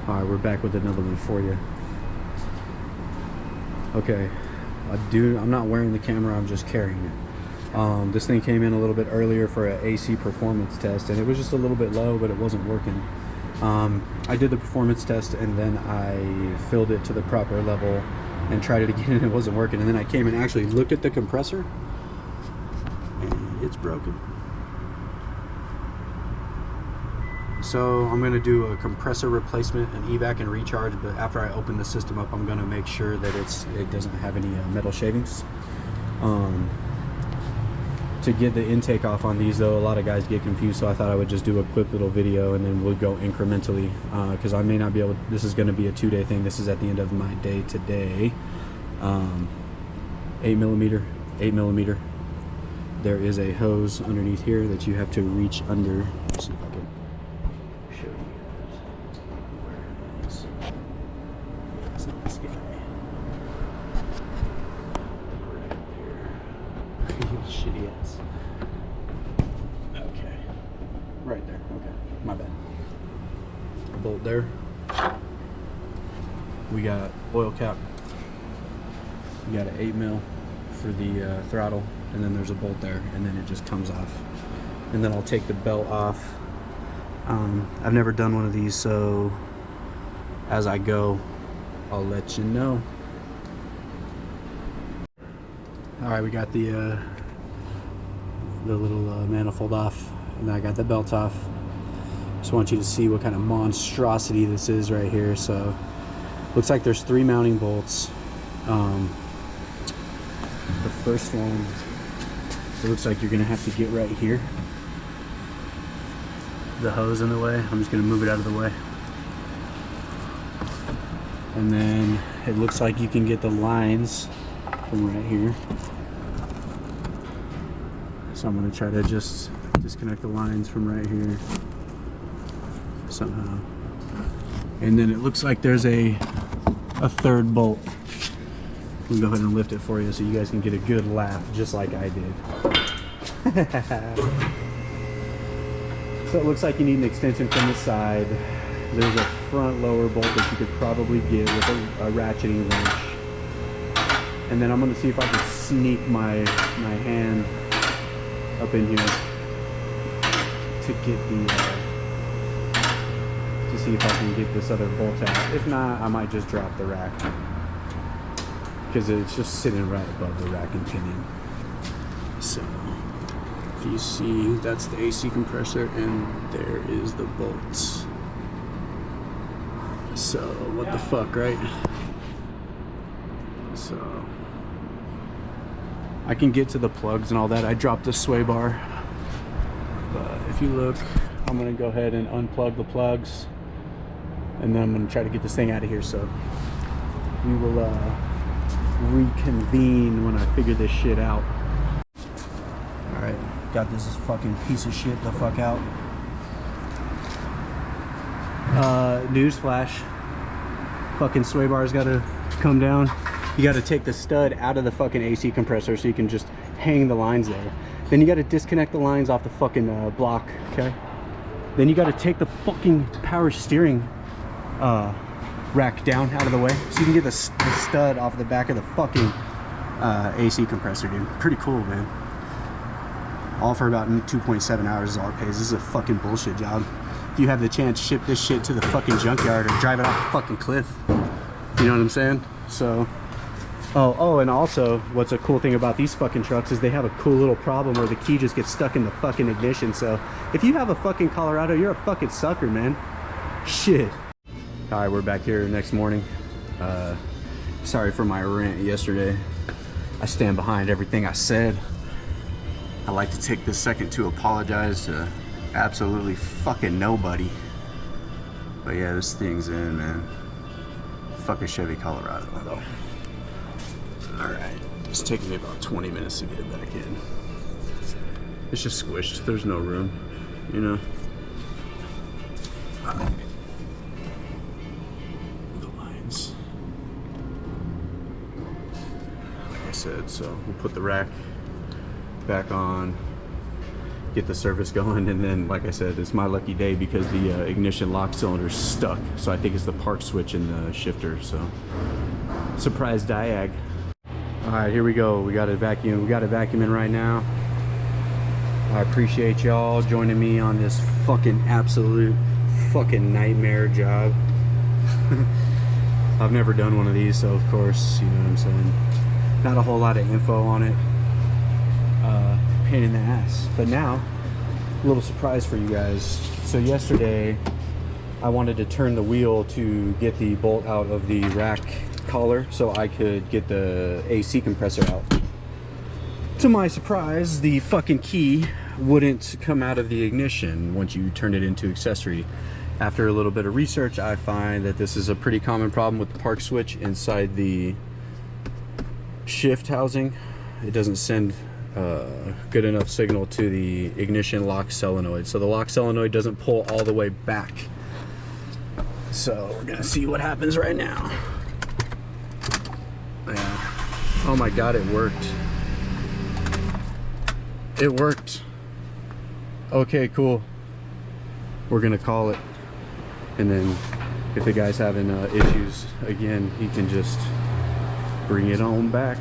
Alright, we're back with another one for you. Okay, I'm not wearing the camera, I'm just carrying it. This thing came in a little bit earlier for an AC performance test, and it was just a little bit low, but it wasn't working. I did the performance test, and then I filled it to the proper level and tried it again, and it wasn't working. And then I came and actually looked at the compressor, and it's broken. So I'm going to do a compressor replacement, an evac and recharge, but after I open the system up, I'm going to make sure that it doesn't have any metal shavings. To get the intake off on these though, a lot of guys get confused, so I thought I would just do a quick little video and then we'll go incrementally, because I may not be able, this is going to be a 2-day thing. This is at the end of my day today. 8mm. There is a hose underneath here that you have to reach under. Let's see if I can show you where it is. It's not this guy. Shitty ass. Okay. Right there. Okay. My bad. Bolt there. We got oil cap. We got an 8mm for the throttle, and then there's a bolt there, and then it just comes off. And then I'll take the belt off. I've never done one of these, so as I go, I'll let you know. All right, we got the little manifold off, and I got the belt off. Just want you to see what kind of monstrosity this is right here. So looks like there's 3 mounting bolts. The first one, it looks like you're gonna have to get right here. The hose in the way, I'm just gonna move it out of the way. And then it looks like you can get the lines from right here. So I'm gonna try to just disconnect the lines from right here somehow. And then it looks like there's a third bolt. We can go ahead and lift it for you so you guys can get a good laugh just like I did. So it looks like you need an extension from the side. There's a front lower bolt that you could probably get with a ratcheting wrench. And then I'm gonna see if I can sneak my hand up in here to get the to see if I can get this other bolt out. If not, I might just drop the rack, because it's just sitting right above the rack and pinion. So if you see, that's the AC compressor, and there is the bolts. So what the fuck, right? So I can get to the plugs and all that. I dropped the sway bar, but if you look, I'm gonna go ahead and unplug the plugs, and then I'm gonna try to get this thing out of here. So we will reconvene when I figure this shit out. All right, got this fucking piece of shit the fuck out. News flash, fucking sway bar's gotta come down. You got to take the stud out of the fucking AC compressor so you can just hang the lines there. Then you got to disconnect the lines off the fucking block, okay? Then you got to take the fucking power steering rack down out of the way so you can get the stud off the back of the fucking AC compressor, dude. Pretty cool, man. All for about 2.7 hours is all it pays. This is a fucking bullshit job. If you have the chance, ship this shit to the fucking junkyard or drive it off the fucking cliff. You know what I'm saying? So... Oh, and also, what's a cool thing about these fucking trucks is they have a cool little problem where the key just gets stuck in the fucking ignition. So, if you have a fucking Colorado, you're a fucking sucker, man. Shit. Alright, we're back here next morning. Sorry for my rant yesterday. I stand behind everything I said. I'd like to take this second to apologize to absolutely fucking nobody. But yeah, this thing's in, man. Fuck a Chevy Colorado, though. Alright, it's taking me about 20 minutes to get it back in. It's just squished, there's no room, you know? The lines. Like I said, so we'll put the rack back on. get the service going. And then, like I said, it's my lucky day because the ignition lock cylinder is stuck. So I think it's the park switch in the shifter. So surprise diag. All right, here we go. We got it vacuuming right now. I appreciate y'all joining me on this fucking absolute fucking nightmare job. I've never done one of these, so of course, you know what I'm saying. Not a whole lot of info on it. Pain in the ass. But now, a little surprise for you guys. So yesterday, I wanted to turn the wheel to get the bolt out of the rack collar so I could get the AC compressor out. To my surprise, the fucking key wouldn't come out of the ignition once you turn it into accessory. After a little bit of research, I find that this is a pretty common problem with the park switch inside the shift housing. It doesn't send good enough signal to the ignition lock solenoid. So the lock solenoid doesn't pull all the way back. So we're gonna see what happens right now. Yeah. Oh my God, it worked. It worked. Okay, cool. We're gonna call it. And then if the guy's having issues again, he can just bring it on back.